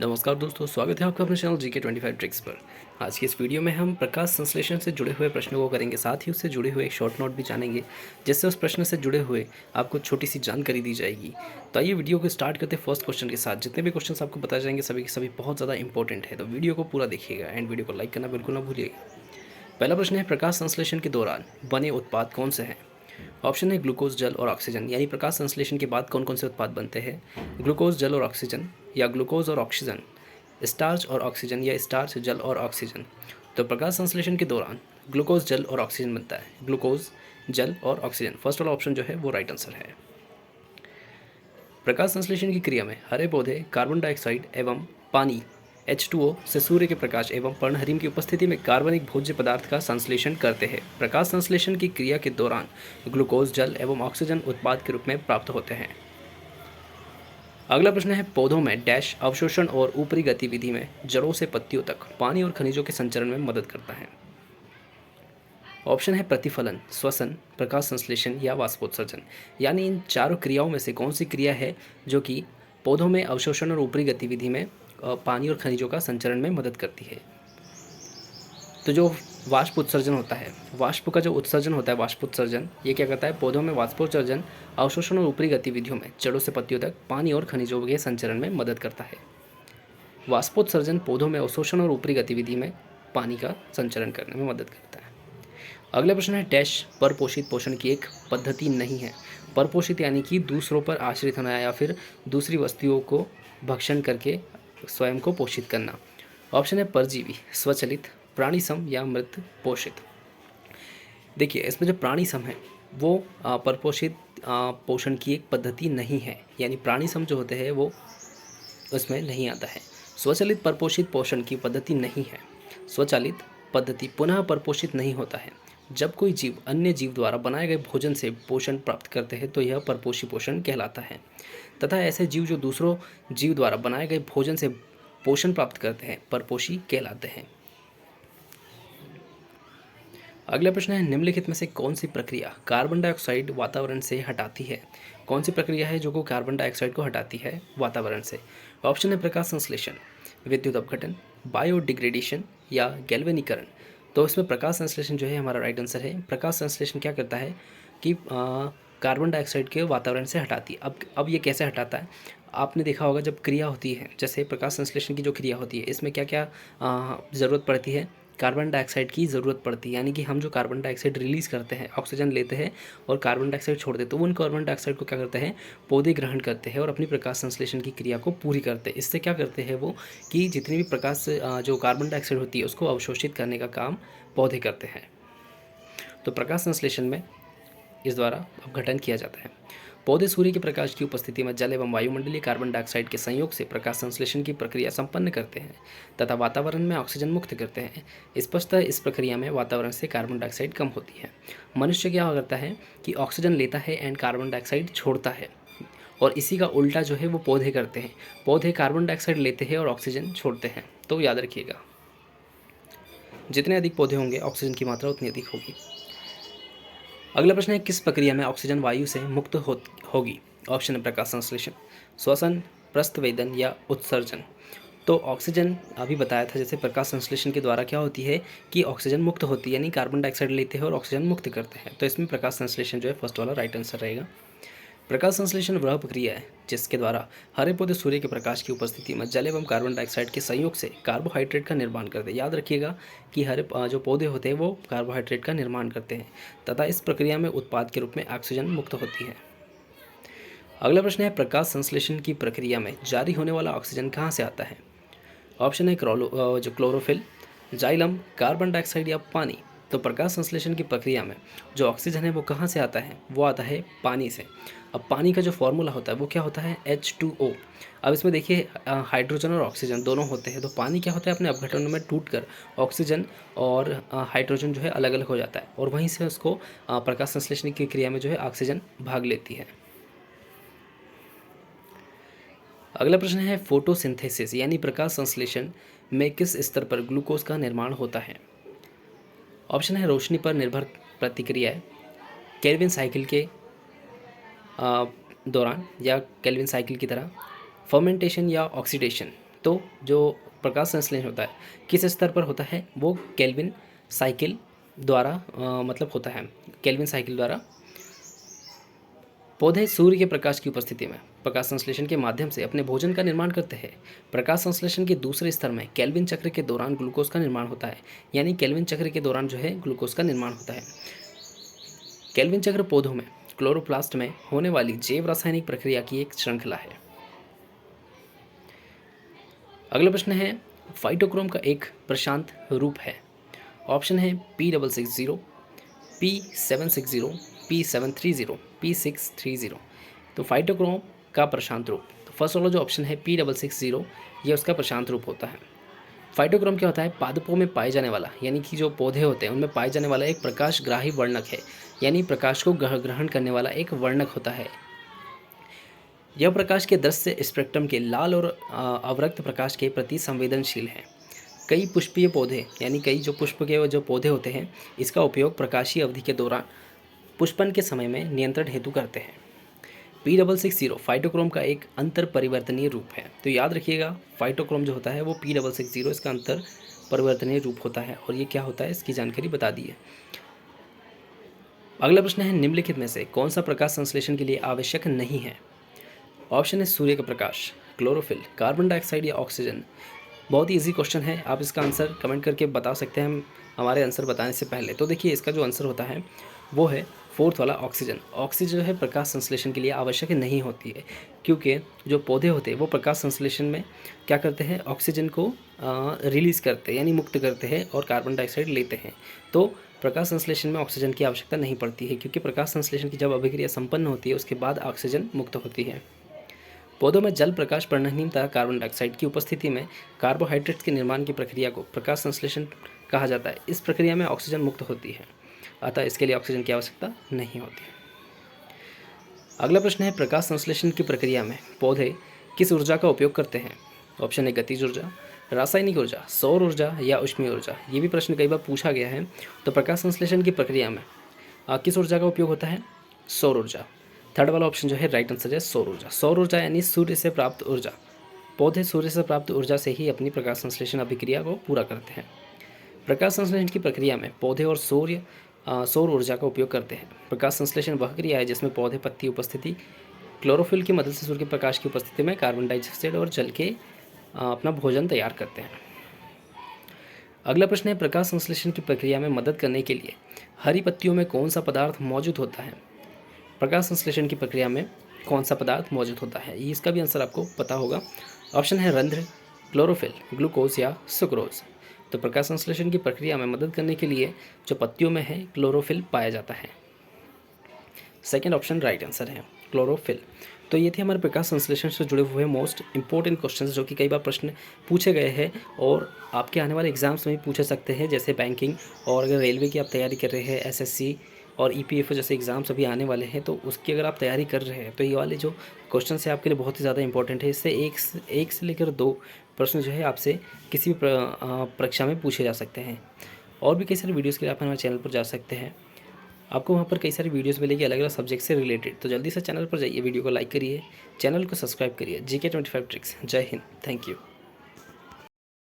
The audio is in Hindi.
नमस्कार दोस्तों, स्वागत है आपका अपने चैनल GK25 ट्रिक्स पर। आज की इस वीडियो में हम प्रकाश संश्लेषण से जुड़े हुए प्रश्नों को करेंगे, साथ ही उससे जुड़े हुए एक शॉर्ट नोट भी जानेंगे, जिससे उस प्रश्न से जुड़े हुए आपको छोटी सी जानकारी दी जाएगी। तो आइए वीडियो को स्टार्ट करते हैं फर्स्ट क्वेश्चन के साथ। जितने भी क्वेश्चन आपको बताए जाएंगे सभी के सभी बहुत ज़्यादा इंपॉर्टेंट है, तो वीडियो को पूरा देखिएगा एंड वीडियो को लाइक करना बिल्कुल ना भूलिएगा। पहला प्रश्न है, प्रकाश संश्लेषण के दौरान बने उत्पाद कौन से हैं? ऑप्शन है ग्लूकोज, जल और ऑक्सीजन। यानी प्रकाश संश्लेषण के बाद कौन कौन से उत्पाद बनते हैं? ग्लूकोज, जल और ऑक्सीजन, या ग्लूकोज और ऑक्सीजन, स्टार्च और ऑक्सीजन, या स्टार्च, जल और ऑक्सीजन। तो प्रकाश संश्लेषण के दौरान ग्लूकोज, जल और ऑक्सीजन बनता है। ग्लूकोज, जल और ऑक्सीजन, फर्स्ट वाला ऑप्शन जो है वो राइट आंसर है। प्रकाश संश्लेषण की क्रिया में हरे पौधे कार्बन डाइऑक्साइड एवं पानी H2O से सूर्य के प्रकाश एवं पर्णहरिम की उपस्थिति में कार्बनिक भोज्य पदार्थ का संश्लेषण करते हैं। प्रकाश संश्लेषण की क्रिया के दौरान ग्लूकोज, जल एवं ऑक्सीजन उत्पाद के रूप में प्राप्त होते हैं। अगला प्रश्न है, पौधों में डैश अवशोषण और ऊपरी गतिविधि में जड़ों से पत्तियों तक पानी और खनिजों के संचरण में मदद करता है। ऑप्शन है प्रतिफलन, श्वसन, प्रकाश संश्लेषण या वाष्पोत्सर्जन। यानी इन चारों क्रियाओं में से कौन सी क्रिया है जो कि पौधों में अवशोषण और ऊपरी गतिविधि में पानी और खनिजों का संचरण में मदद करती है? तो जो वाष्प उत्सर्जन होता है, वाष्प का जो उत्सर्जन होता है, वाष्पोत्सर्जन, ये क्या करता है? पौधों में वाष्पोत्सर्जन अवशोषण और ऊपरी गतिविधियों में जड़ों से पत्तियों तक पानी और खनिजों के संचरण में मदद करता है। वाष्पोत्सर्जन पौधों में अवशोषण और ऊपरी गतिविधि में पानी का संचरण करने में मदद करता है। अगला प्रश्न है, डैश परपोषित पोषण की एक पद्धति नहीं है। परपोषित यानी कि दूसरों पर आश्रित होना या फिर दूसरी वस्तुओं को भक्षण करके स्वयं को पोषित करना। ऑप्शन है परजीवी, स्वचलित, प्राणी सम या मृत पोषित। देखिए, इसमें जो प्राणी सम है वो परपोषित पोषण की एक पद्धति नहीं है, यानी प्राणी सम जो होते हैं वो उसमें नहीं आता है। स्वचालित परपोषित पोषण की पद्धति नहीं है। स्वचालित पद्धति पुनः परपोषित नहीं होता है। जब कोई जीव अन्य जीव द्वारा बनाए गए भोजन से पोषण प्राप्त करते हैं तो यह परपोषी पोषण कहलाता है, तथा ऐसे जीव जो दूसरों जीव द्वारा बनाए गए भोजन से पोषण प्राप्त करते हैं परपोषी कहलाते हैं। अगला प्रश्न है, निम्नलिखित में से कौन सी प्रक्रिया कार्बन डाइऑक्साइड वातावरण से हटाती है? कौन सी प्रक्रिया है जो को कार्बन डाइऑक्साइड को हटाती है वातावरण से? ऑप्शन है प्रकाश संश्लेषण, विद्युत अपघटन, बायोडिग्रेडेशन या गैल्वेनीकरण। तो इसमें प्रकाश संश्लेषण जो है हमारा राइट आंसर है। प्रकाश संश्लेषण क्या करता है कि कार्बन डाइऑक्साइड के वातावरण से हटाती है। अब ये कैसे हटाता है? आपने देखा होगा जब क्रिया होती है, जैसे प्रकाश संश्लेषण की जो क्रिया होती है, इसमें क्या क्या ज़रूरत पड़ती है? कार्बन डाइऑक्साइड की ज़रूरत पड़ती है। यानी कि हम जो कार्बन डाइऑक्साइड रिलीज़ करते हैं, ऑक्सीजन लेते हैं और कार्बन डाइऑक्साइड छोड़ते हैं, तो उन कार्बन डाइऑक्साइड को क्या करते हैं? पौधे ग्रहण करते हैं और अपनी प्रकाश संश्लेषण की क्रिया को पूरी करते हैं। इससे क्या करते हैं वो कि जितनी भी प्रकाश जो कार्बन डाइऑक्साइड होती है उसको अवशोषित करने का काम पौधे करते हैं। तो प्रकाश संश्लेषण में इस द्वारा अपघटन किया जाता है। पौधे सूर्य के प्रकाश की उपस्थिति में जल एवं वायुमंडलीय कार्बन डाइऑक्साइड के संयोग से प्रकाश संश्लेषण की प्रक्रिया संपन्न करते हैं तथा वातावरण में ऑक्सीजन मुक्त करते हैं। स्पष्टतः इस प्रक्रिया में वातावरण से कार्बन डाइऑक्साइड कम होती है। मनुष्य क्या करता है कि ऑक्सीजन लेता है एंड कार्बन डाइऑक्साइड छोड़ता है, और इसी का उल्टा जो है वो पौधे करते हैं। पौधे कार्बन डाइऑक्साइड लेते हैं और ऑक्सीजन छोड़ते हैं। तो याद रखिएगा, जितने अधिक पौधे होंगे ऑक्सीजन की मात्रा उतनी अधिक होगी। अगला प्रश्न है, किस प्रक्रिया में ऑक्सीजन वायु से मुक्त होगी? ऑप्शन है प्रकाश संश्लेषण, श्वसन, प्रस्थवेदन या उत्सर्जन। तो ऑक्सीजन अभी बताया था, जैसे प्रकाश संश्लेषण के द्वारा क्या होती है कि ऑक्सीजन मुक्त होती है, यानी कार्बन डाइऑक्साइड लेते हैं और ऑक्सीजन मुक्त करते हैं। तो इसमें प्रकाश संश्लेषण जो है फर्स्ट वाला राइट आंसर रहेगा। प्रकाश संश्लेषण वह प्रक्रिया है जिसके द्वारा हरे पौधे सूर्य के प्रकाश की उपस्थिति में जल एवं कार्बन डाइऑक्साइड के संयोग से कार्बोहाइड्रेट का निर्माण करते हैं। याद रखिएगा कि हरे जो पौधे होते हैं वो कार्बोहाइड्रेट का निर्माण करते हैं तथा इस प्रक्रिया में उत्पाद के रूप में ऑक्सीजन मुक्त होती है। अगला प्रश्न है, प्रकाश संश्लेषण की प्रक्रिया में जारी होने वाला ऑक्सीजन कहाँ से आता है? ऑप्शन है जो क्लोरोफिल, जाइलम, कार्बन डाइऑक्साइड या पानी। तो प्रकाश संश्लेषण की प्रक्रिया में जो ऑक्सीजन है वो कहाँ से आता है? वो आता है पानी से। अब पानी का जो फॉर्मूला होता है वो क्या होता है? H2O। अब इसमें देखिए हाइड्रोजन और ऑक्सीजन दोनों होते हैं, तो पानी क्या होता है? अपने अपघटन में टूटकर ऑक्सीजन और हाइड्रोजन जो है अलग अलग हो जाता है और वहीं से उसको प्रकाश संश्लेषण की क्रिया में जो है ऑक्सीजन भाग लेती है। अगला प्रश्न है, फोटोसिंथेसिस यानी प्रकाश संश्लेषण में किस स्तर पर ग्लूकोज का निर्माण होता है? ऑप्शन है रोशनी पर निर्भर प्रतिक्रिया, केल्विन साइकिल के दौरान या केल्विन साइकिल की तरह, फर्मेंटेशन या ऑक्सीडेशन। तो जो प्रकाश संश्लेषण होता है किस स्तर पर होता है, वो केल्विन साइकिल द्वारा मतलब होता है, केल्विन साइकिल द्वारा। पौधे सूर्य के प्रकाश की उपस्थिति में प्रकाश संश्लेषण के माध्यम से अपने भोजन का निर्माण करते हैं। प्रकाश संश्लेषण के दूसरे स्तर में केल्विन चक्र के दौरान ग्लूकोज का निर्माण होता है, यानी केल्विन चक्र के दौरान जो है ग्लूकोज का निर्माण होता है। केल्विन चक्र पौधों में क्लोरोप्लास्ट में होने वाली जैव रासायनिक प्रक्रिया की एक श्रृंखला है। अगला प्रश्न है, फाइटोक्रोम का एक प्रशांत रूप है। ऑप्शन है P660, P760, P730, P630। तो फाइटोक्रोम का प्रशांत रूप, तो फर्स्ट वाला जो ऑप्शन है P660, ये उसका प्रशांत रूप होता है। फाइटोक्रोम क्या होता है, पादपों में पाए जाने वाला, यानी कि जो पौधे होते हैं उनमें पाए जाने वाला एक प्रकाशग्राही वर्णक है, यानी प्रकाश को ग्रहण करने वाला एक वर्णक होता है। यह प्रकाश के दृश्य स्पेक्ट्रम के लाल और अवरक्त प्रकाश के प्रति संवेदनशील है। कई पुष्पीय पौधे, यानी कई जो पुष्प के जो पौधे होते हैं, इसका उपयोग प्रकाशीय अवधि के दौरान पुष्पन के समय में नियंत्रण हेतु करते हैं। P660 फाइटोक्रोम का एक अंतर परिवर्तनीय रूप है। तो याद रखिएगा, फाइटोक्रोम जो होता है वो P660 इसका अंतर परिवर्तनीय रूप होता है, और ये क्या होता है इसकी जानकारी बता दी है। अगला प्रश्न है, निम्नलिखित में से कौन सा प्रकाश संश्लेषण के लिए आवश्यक नहीं है। ऑप्शन है सूर्य का प्रकाश, क्लोरोफिल, कार्बन डाइऑक्साइड या ऑक्सीजन। बहुत ही इजी क्वेश्चन है, आप इसका आंसर कमेंट करके बता सकते हैं हमारे आंसर बताने से पहले। तो देखिए इसका जो आंसर होता है वो है फोर्थ वाला ऑक्सीजन। ऑक्सीजन जो है प्रकाश संश्लेषण के लिए आवश्यक नहीं होती है, क्योंकि जो पौधे होते हैं वो प्रकाश संश्लेषण में क्या करते हैं, ऑक्सीजन को रिलीज़ करते हैं, यानी मुक्त करते हैं, और कार्बन डाइऑक्साइड लेते हैं। तो प्रकाश संश्लेषण में ऑक्सीजन की आवश्यकता नहीं पड़ती है, क्योंकि प्रकाश संश्लेषण की जब अभिक्रिया संपन्न होती है उसके बाद ऑक्सीजन मुक्त होती है। पौधों में जल प्रकाश पर्णहीन तथा कार्बन डाइऑक्साइड की उपस्थिति में कार्बोहाइड्रेट्स के निर्माण की प्रक्रिया को प्रकाश संश्लेषण कहा जाता है। इस प्रक्रिया में ऑक्सीजन मुक्त होती है, अतः इसके लिए ऑक्सीजन की आवश्यकता नहीं होती। अगला प्रश्न है, प्रकाश संश्लेषण की प्रक्रिया में पौधे किस ऊर्जा का उपयोग करते हैं। ऑप्शन है गतिज ऊर्जा, रासायनिक ऊर्जा, सौर ऊर्जा या ऊष्मीय ऊर्जा। ये भी प्रश्न कई बार पूछा गया है। तो प्रकाश संश्लेषण की प्रक्रिया में किस ऊर्जा का उपयोग होता है, सौर ऊर्जा। थर्ड वाला ऑप्शन जो है राइट आंसर है सौर ऊर्जा। सौर ऊर्जा यानी सूर्य से प्राप्त ऊर्जा। पौधे सूर्य से प्राप्त ऊर्जा से ही अपनी प्रकाश संश्लेषण अभिक्रिया को पूरा करते हैं। प्रकाश संश्लेषण की प्रक्रिया में पौधे और सौर ऊर्जा का उपयोग करते हैं। प्रकाश संश्लेषण वह क्रिया है जिसमें पौधे पत्ती उपस्थिति क्लोरोफिल की मदद से सूर्य के प्रकाश की उपस्थिति में कार्बन डाइऑक्साइड और जल के अपना भोजन तैयार करते हैं। अगला प्रश्न है, प्रकाश संश्लेषण की प्रक्रिया में मदद करने के लिए हरी पत्तियों में कौन सा पदार्थ मौजूद होता है। प्रकाश संश्लेषण की प्रक्रिया में कौन सा पदार्थ मौजूद होता है, इसका भी आंसर आपको पता होगा। ऑप्शन है रंध्र, क्लोरोफिल, ग्लूकोज या सुक्रोज। तो प्रकाश संश्लेषण की प्रक्रिया में मदद करने के लिए जो पत्तियों में है क्लोरोफिल पाया जाता है। सेकेंड ऑप्शन राइट आंसर है क्लोरोफिल। तो ये थे हमारे प्रकाश संश्लेषण से जुड़े हुए मोस्ट इंपॉर्टेंट क्वेश्चंस, जो कि कई बार प्रश्न पूछे गए हैं और आपके आने वाले एग्जाम्स में भी पूछे सकते हैं, जैसे बैंकिंग, और अगर रेलवे की आप तैयारी कर रहे हैं, एसएससी और ईपीएफओ जैसे एग्ज़ाम्स अभी आने वाले हैं, तो उसकी अगर आप तैयारी कर रहे हैं तो ये वाले जो क्वेश्चन है आपके लिए बहुत ही ज़्यादा इंपॉर्टेंट है। इससे एक से लेकर 2 प्रश्न जो है आपसे किसी भी परीक्षा में पूछे जा सकते हैं। और भी कई सारे वीडियोज़ के लिए आप हमारे चैनल पर जा सकते हैं, आपको वहाँ पर कई सारी वीडियोज़ मिलेगी अलग अलग सब्जेक्ट से रिलेटेड। तो जल्दी से चैनल पर जाइए, वीडियो को लाइक करिए, चैनल को सब्सक्राइब करिए। GK25 tricks. जय हिंद, थैंक यू।